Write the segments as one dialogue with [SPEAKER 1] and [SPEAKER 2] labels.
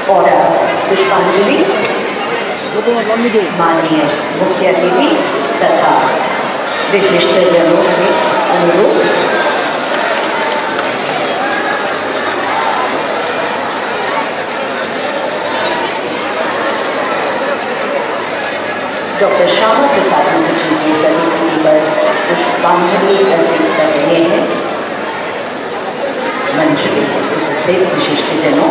[SPEAKER 1] और पुष्पांजलि माननीय मुख्य अतिथि तथा विशिष्टजनों से अनुरोध। डॉक्टर श्यामा प्रसाद मुखर्जी की प्रतिकृति पर पुष्पांजलि अर्पित कर रहे हैं मंच पे उपस्थित विशिष्टजनों।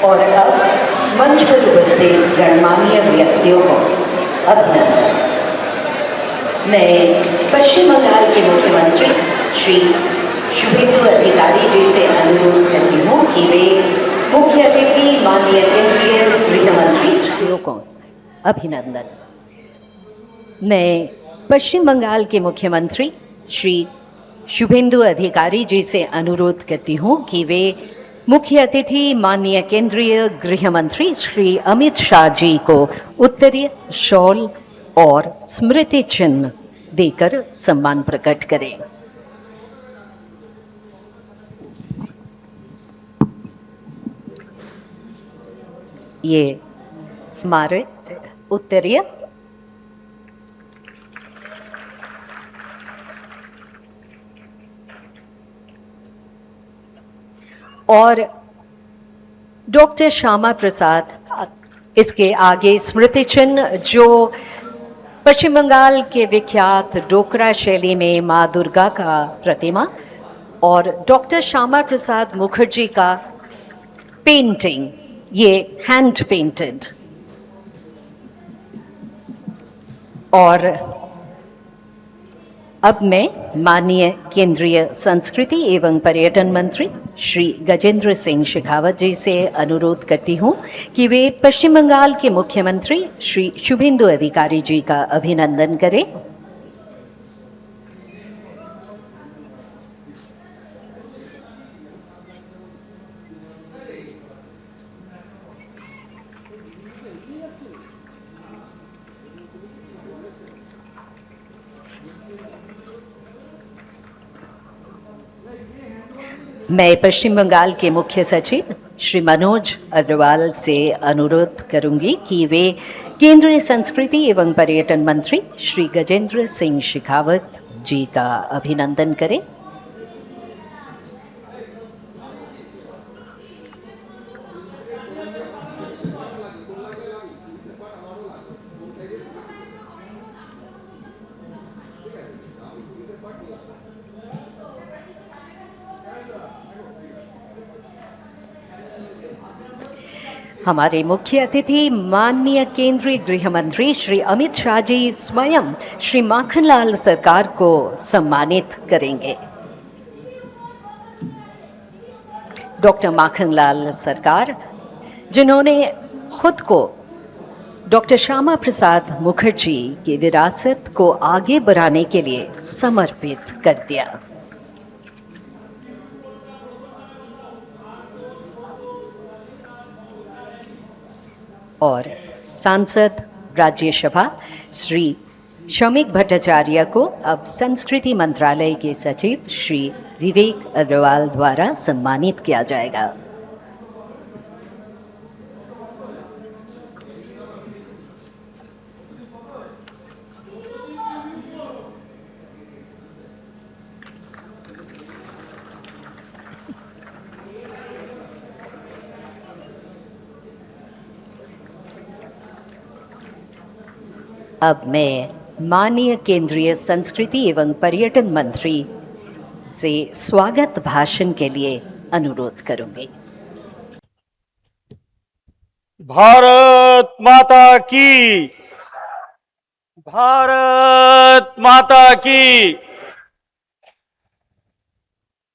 [SPEAKER 1] और अब मंच पर उपस्थित गणमान्य व्यक्तियों को अभिनंदन। मैं पश्चिम बंगाल के मुख्यमंत्री श्री शुभेंदु अधिकारी जी से अनुरोध करती हूँ कि वे मुख्य अतिथि माननीय केंद्रीय गृह मंत्री श्री को अभिनंदन। मैं पश्चिम बंगाल के मुख्यमंत्री श्री शुभेंदु अधिकारी जी से अनुरोध करती हूँ कि वे मुख्य अतिथि माननीय केंद्रीय गृह मंत्री श्री अमित शाह जी को उत्तरीय शॉल और स्मृति चिन्ह देकर सम्मान प्रकट करें। ये स्मारक उत्तरीय और डॉक्टर श्यामा प्रसाद, इसके आगे स्मृति चिन्ह जो पश्चिम बंगाल के विख्यात डोकरा शैली में माँ दुर्गा का प्रतिमा और डॉक्टर श्यामा प्रसाद मुखर्जी का पेंटिंग, ये हैंड पेंटेड। और अब मैं माननीय केंद्रीय संस्कृति एवं पर्यटन मंत्री श्री गजेंद्र सिंह शेखावत जी से अनुरोध करती हूँ कि वे पश्चिम बंगाल के मुख्यमंत्री श्री शुभेंदु अधिकारी जी का अभिनंदन करें। मैं पश्चिम बंगाल के मुख्य सचिव श्री मनोज अग्रवाल से अनुरोध करूंगी कि वे केंद्रीय संस्कृति एवं पर्यटन मंत्री श्री गजेंद्र सिंह शेखावत जी का अभिनंदन करें। हमारे मुख्य अतिथि माननीय केंद्रीय गृह मंत्री श्री अमित शाह जी स्वयं श्री माखनलाल सरकार को सम्मानित करेंगे। डॉक्टर माखनलाल सरकार, जिन्होंने खुद को डॉक्टर श्यामा प्रसाद मुखर्जी की विरासत को आगे बढ़ाने के लिए समर्पित कर दिया। और सांसद राज्यसभा श्री शौमिक भट्टाचार्य को अब संस्कृति मंत्रालय के सचिव श्री विवेक अग्रवाल द्वारा सम्मानित किया जाएगा। अब मैं माननीय केंद्रीय संस्कृति एवं पर्यटन मंत्री से स्वागत भाषण के लिए अनुरोध करूंगी।
[SPEAKER 2] भारत माता की, भारत माता की।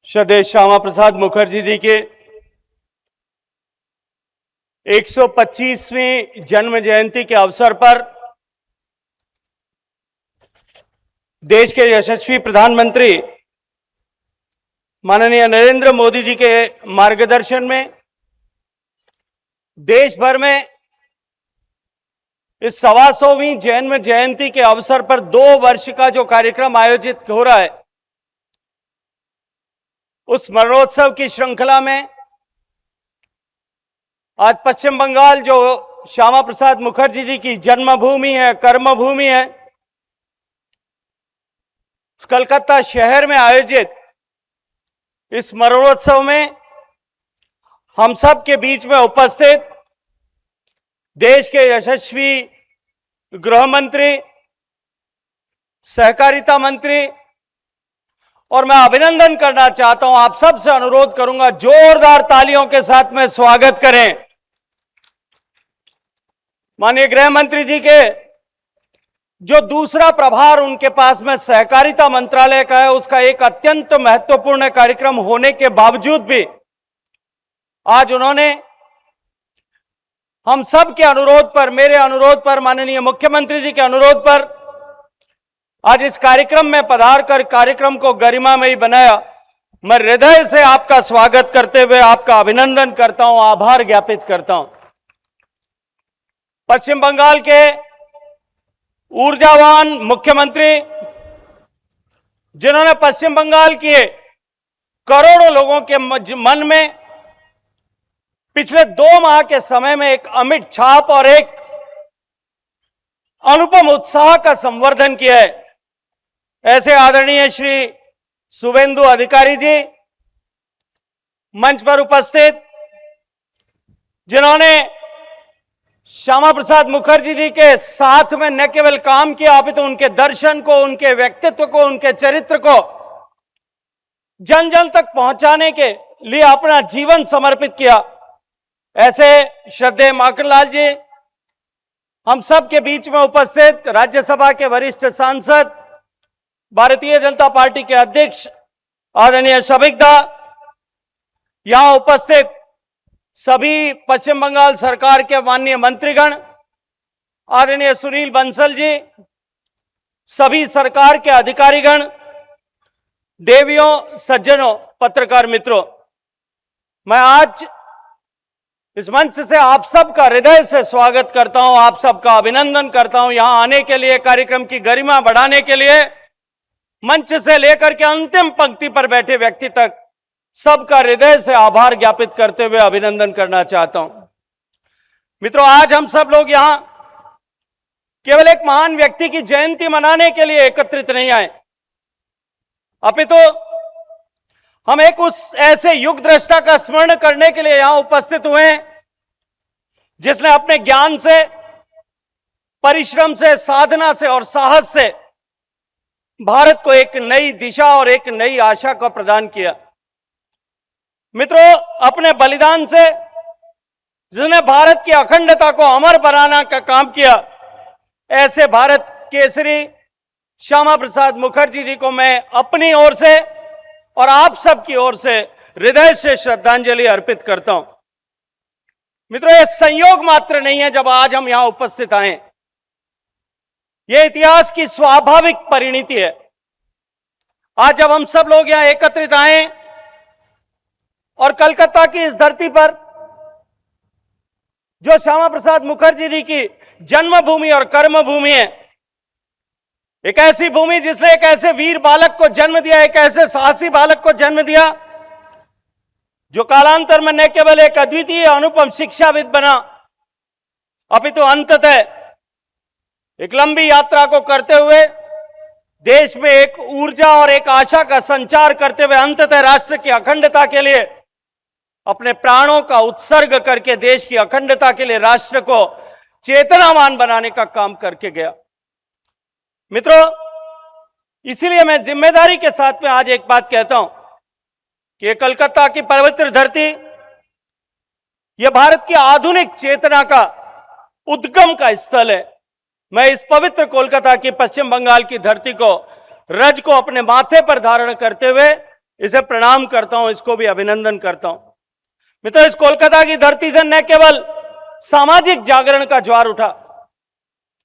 [SPEAKER 2] श्रद्धेय श्यामा प्रसाद मुखर्जी जी के 125वें जन्म जयंती के अवसर पर देश के यशस्वी प्रधानमंत्री माननीय नरेंद्र मोदी जी के मार्गदर्शन में देश भर में इस 125वीं जन्म जयंती के अवसर पर 2 वर्ष का जो कार्यक्रम आयोजित हो रहा है, उस स्मरणोत्सव की श्रृंखला में आज पश्चिम बंगाल जो श्यामा प्रसाद मुखर्जी जी की जन्मभूमि है, कर्मभूमि है, कलकत्ता शहर में आयोजित इस स्मरणोत्सव में हम सब के बीच में उपस्थित देश के यशस्वी गृह मंत्री, सहकारिता मंत्री, और मैं अभिनंदन करना चाहता हूं, आप सबसे अनुरोध करूंगा जोरदार तालियों के साथ में स्वागत करें माननीय गृह मंत्री जी के। जो दूसरा प्रभार उनके पास में सहकारिता मंत्रालय का है, उसका एक अत्यंत महत्वपूर्ण कार्यक्रम होने के बावजूद भी आज उन्होंने हम सब के अनुरोध पर, मेरे अनुरोध पर, माननीय मुख्यमंत्री जी के अनुरोध पर आज इस कार्यक्रम में पधार कर कार्यक्रम को गरिमामयी बनाया। मैं हृदय से आपका स्वागत करते हुए आपका अभिनंदन करता हूं, आभार ज्ञापित करता हूं। पश्चिम बंगाल के ऊर्जावान मुख्यमंत्री, जिन्होंने पश्चिम बंगाल के करोड़ों लोगों के मन में पिछले 2 माह के समय में एक अमिट छाप और एक अनुपम उत्साह का संवर्धन किया है, ऐसे आदरणीय श्री शुभेंदु अधिकारी जी मंच पर उपस्थित, जिन्होंने श्यामा प्रसाद मुखर्जी जी के साथ में न केवल काम किया, अपितु उनके दर्शन को, उनके व्यक्तित्व को, उनके चरित्र को जन जन तक पहुंचाने के लिए अपना जीवन समर्पित किया, ऐसे श्रद्धेय माखनलाल जी हम सब के बीच में उपस्थित राज्यसभा के वरिष्ठ सांसद, भारतीय जनता पार्टी के अध्यक्ष आदरणीय शबीकदा, यहां उपस्थित सभी पश्चिम बंगाल सरकार के माननीय मंत्रीगण, आदरणीय सुनील बंसल जी, सभी सरकार के अधिकारीगण, देवियों, सज्जनों, पत्रकार मित्रों, मैं आज इस मंच से आप सबका हृदय से स्वागत करता हूं, आप सबका अभिनंदन करता हूं। यहां आने के लिए, कार्यक्रम की गरिमा बढ़ाने के लिए मंच से लेकर के अंतिम पंक्ति पर बैठे व्यक्ति तक सबका हृदय से आभार ज्ञापित करते हुए अभिनंदन करना चाहता हूं। मित्रों, आज हम सब लोग यहां केवल एक महान व्यक्ति की जयंती मनाने के लिए एकत्रित नहीं आए, अपितु हम एक उस ऐसे युग दृष्टा का स्मरण करने के लिए यहां उपस्थित हुए जिसने अपने ज्ञान से, परिश्रम से, साधना से और साहस से भारत को एक नई दिशा और एक नई आशा को प्रदान किया। मित्रों, अपने बलिदान से जिसने भारत की अखंडता को अमर बनाना का काम किया, ऐसे भारत केसरी श्यामा प्रसाद मुखर्जी जी को मैं अपनी ओर से और आप सब की ओर से हृदय से श्रद्धांजलि अर्पित करता हूं। मित्रों, यह संयोग मात्र नहीं है जब आज हम यहां उपस्थित आए, यह इतिहास की स्वाभाविक परिणति है। आज जब हम सब लोग यहां एकत्रित आए और कलकत्ता की इस धरती पर जो श्यामा प्रसाद मुखर्जी जी की जन्मभूमि और कर्मभूमि है, एक ऐसी भूमि जिसने एक ऐसे वीर बालक को जन्म दिया, एक ऐसे साहसी बालक को जन्म दिया जो कालांतर में न केवल एक अद्वितीय अनुपम शिक्षाविद बना, अपितु अंततः एक लंबी यात्रा को करते हुए देश में एक ऊर्जा और एक आशा का संचार करते हुए अंततः राष्ट्र की अखंडता के लिए अपने प्राणों का उत्सर्ग करके देश की अखंडता के लिए राष्ट्र को चेतनावान बनाने का काम करके गया। मित्रों, इसीलिए मैं जिम्मेदारी के साथ में आज एक बात कहता हूं कि ये कलकत्ता की पवित्र धरती, यह भारत की आधुनिक चेतना का उद्गम का स्थल है। मैं इस पवित्र कोलकाता की पश्चिम बंगाल की धरती को, रज को अपने माथे पर धारण करते हुए इसे प्रणाम करता हूं, इसको भी अभिनंदन करता हूं। मित्रों, इस कोलकाता की धरती से न केवल सामाजिक जागरण का ज्वार उठा,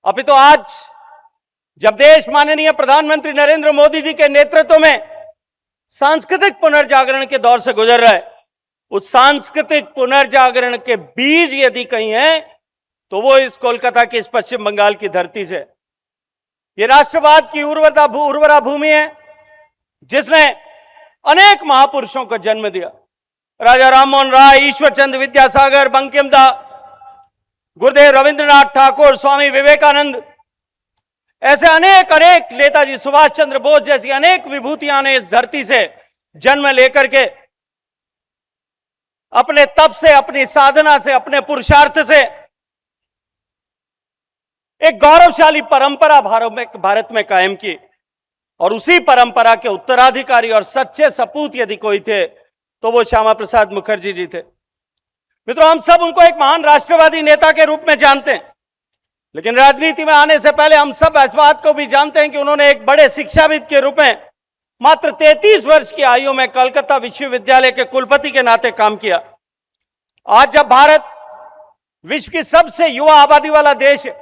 [SPEAKER 2] अपितु आज जब देश माननीय प्रधानमंत्री नरेंद्र मोदी जी के नेतृत्व में सांस्कृतिक पुनर्जागरण के दौर से गुजर रहा है। उस सांस्कृतिक पुनर्जागरण के बीज यदि कहीं है तो वो इस कोलकाता की, इस पश्चिम बंगाल की धरती से। ये राष्ट्रवाद की उर्वरा भूमि है जिसने अनेक महापुरुषों को जन्म दिया। राजा राममोहन राय, ईश्वर चंद्र विद्यासागर, बंकिम दा, गुरुदेव रविंद्रनाथ ठाकुर, स्वामी विवेकानंद, ऐसे अनेक अनेक, नेताजी सुभाष चंद्र बोस जैसी अनेक विभूतियां ने इस धरती से जन्म लेकर के अपने तप से, अपनी साधना से, अपने पुरुषार्थ से एक गौरवशाली परंपरा भारत में कायम की। और उसी परंपरा के उत्तराधिकारी और सच्चे सपूत यदि कोई थे तो वो श्यामा प्रसाद मुखर्जी जी थे। मित्रों, हम सब उनको एक महान राष्ट्रवादी नेता के रूप में जानते हैं, लेकिन राजनीति में आने से पहले हम सब इस बात को भी जानते हैं कि उन्होंने एक बड़े शिक्षाविद के रूप में मात्र 33 वर्ष की आयु में कलकत्ता विश्वविद्यालय के कुलपति के नाते काम किया। आज जब भारत विश्व की सबसे युवा आबादी वाला देश है,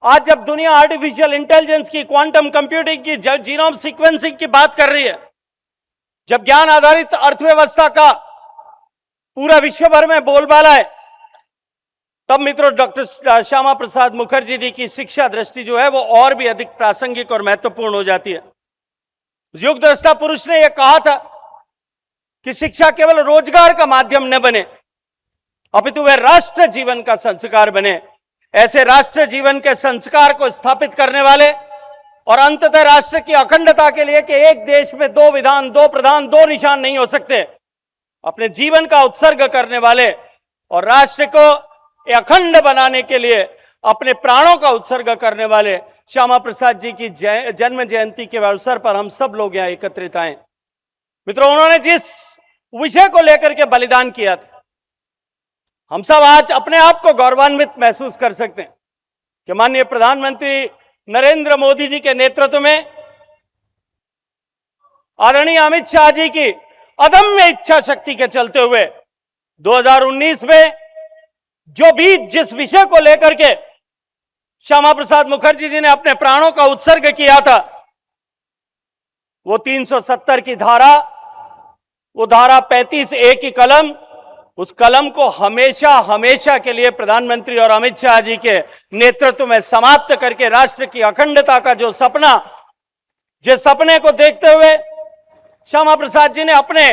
[SPEAKER 2] आज जब दुनिया आर्टिफिशियल इंटेलिजेंस की, क्वांटम कंप्यूटिंग की, जीनोम सीक्वेंसिंग की बात कर रही है, जब ज्ञान आधारित अर्थव्यवस्था का पूरा विश्व भर में बोलबाला है, तब मित्रों डॉक्टर श्यामा प्रसाद मुखर्जी जी की शिक्षा दृष्टि जो है वो और भी अधिक प्रासंगिक और महत्वपूर्ण हो जाती है। युग दृष्टा पुरुष ने यह कहा था कि शिक्षा केवल रोजगार का माध्यम न बने, अपितु वह राष्ट्र जीवन का संस्कार बने। ऐसे राष्ट्र जीवन के संस्कार को स्थापित करने वाले और अंततः राष्ट्र की अखंडता के लिए कि एक देश में 2 विधान, 2 प्रधान, 2 निशान नहीं हो सकते, अपने जीवन का उत्सर्ग करने वाले और राष्ट्र को अखंड बनाने के लिए अपने प्राणों का उत्सर्ग करने वाले श्यामा प्रसाद जी की जन्म जयंती के अवसर पर हम सब लोग यहां एकत्रित आए। मित्रों, उन्होंने जिस विषय को लेकर के बलिदान किया था, हम सब आज अपने आप को गौरवान्वित महसूस कर सकते हैं कि माननीय प्रधानमंत्री नरेंद्र मोदी जी के नेतृत्व में आदरणीय अमित शाह जी की अदम्य इच्छा शक्ति के चलते हुए 2019 में जो भी जिस विषय को लेकर के श्यामा प्रसाद मुखर्जी जी ने अपने प्राणों का उत्सर्ग किया था, वो 370 की धारा, वो धारा 35A की कलम, उस कलम को हमेशा हमेशा के लिए प्रधानमंत्री और अमित शाह जी के नेतृत्व में समाप्त करके राष्ट्र की अखंडता का जो सपना, जिस सपने को देखते हुए श्यामा प्रसाद जी ने अपने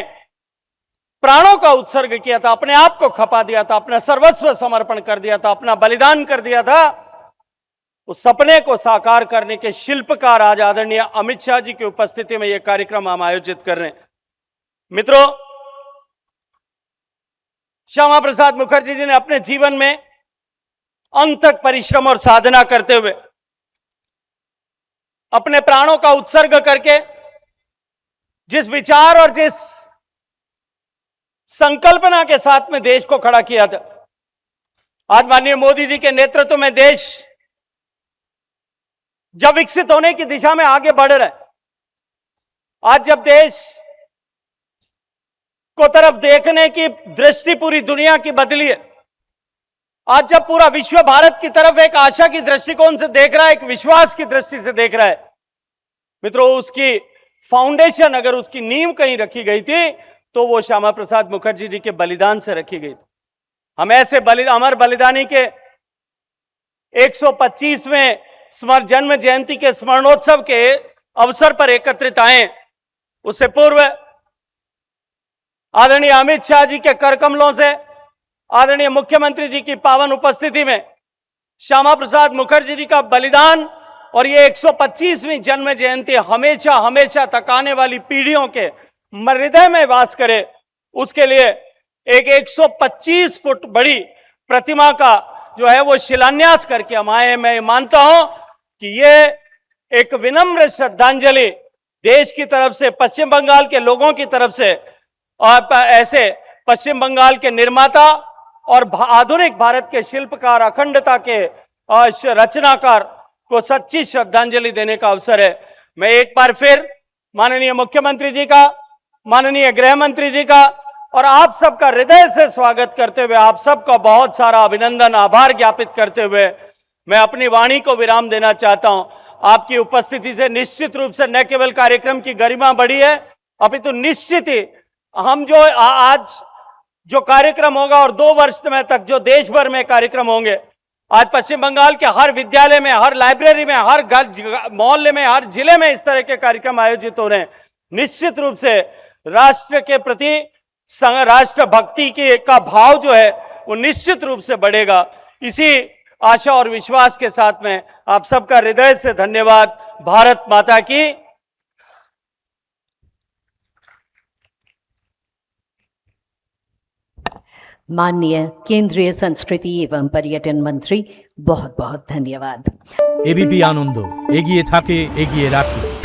[SPEAKER 2] प्राणों का उत्सर्ग किया था, अपने आप को खपा दिया था, अपना सर्वस्व समर्पण कर दिया था, अपना बलिदान कर दिया था, उस सपने को साकार करने के शिल्पकार आज आदरणीय अमित शाह जी की उपस्थिति में यह कार्यक्रम हम आयोजित कर रहे हैं। मित्रों, श्यामा प्रसाद मुखर्जी जी ने अपने जीवन में अंत तक परिश्रम और साधना करते हुए, अपने प्राणों का उत्सर्ग करके जिस विचार और जिस संकल्पना के साथ में देश को खड़ा किया था, आज माननीय मोदी जी के नेतृत्व में देश जब विकसित होने की दिशा में आगे बढ़ रहा है, आज जब देश को तरफ देखने की दृष्टि पूरी दुनिया की बदली है, आज जब पूरा विश्व भारत की तरफ एक आशा की दृष्टिकोण से देख रहा है, एक विश्वास की दृष्टि से देख रहा है, मित्रों उसकी फाउंडेशन, अगर उसकी नींव कहीं रखी गई थी तो वो श्यामा प्रसाद मुखर्जी जी के बलिदान से रखी गई थी। हम ऐसे अमर बलिदानी के 125वें जन्म जयंती के स्मरणोत्सव के अवसर पर एकत्रित आए। उससे पूर्व आदरणीय अमित शाह जी के करकमलों से, आदरणीय मुख्यमंत्री जी की पावन उपस्थिति में श्यामा प्रसाद मुखर्जी जी का बलिदान और ये 125वीं जन्म जयंती हमेशा हमेशा तक आने वाली पीढ़ियों के हृदय में वास करे, उसके लिए एक 125 फुट बड़ी प्रतिमा का जो है वो शिलान्यास करके हम आए। मैं मानता हूं कि ये एक विनम्र श्रद्धांजलि देश की तरफ से, पश्चिम बंगाल के लोगों की तरफ से, और ऐसे पश्चिम बंगाल के निर्माता और आधुनिक भारत के शिल्पकार, अखंडता के रचनाकार को सच्ची श्रद्धांजलि देने का अवसर है। मैं एक बार फिर माननीय मुख्यमंत्री जी का, माननीय गृह मंत्री जी का और आप सबका हृदय से स्वागत करते हुए, आप सबका बहुत सारा अभिनंदन, आभार ज्ञापित करते हुए मैं अपनी वाणी को विराम देना चाहता हूं। आपकी उपस्थिति से निश्चित रूप से न केवल कार्यक्रम की गरिमा बढ़ी है, अपितु निश्चित ही हम जो आज जो कार्यक्रम होगा और 2 वर्ष में तक जो देश भर में कार्यक्रम होंगे, आज पश्चिम बंगाल के हर विद्यालय में, हर लाइब्रेरी में, हर मोहल्ले में, हर जिले में इस तरह के कार्यक्रम आयोजित हो रहे हैं। निश्चित रूप से राष्ट्र के प्रति राष्ट्र भक्ति का भाव जो है वो निश्चित रूप से बढ़ेगा। इसी आशा और विश्वास के साथ में आप सबका हृदय से धन्यवाद। भारत माता की।
[SPEAKER 1] माननीय केंद्रीय संस्कृति एवं पर्यटन मंत्री, बहुत बहुत धन्यवाद।
[SPEAKER 3] एबीपी आनंद एगिए थाके एगिए राखे।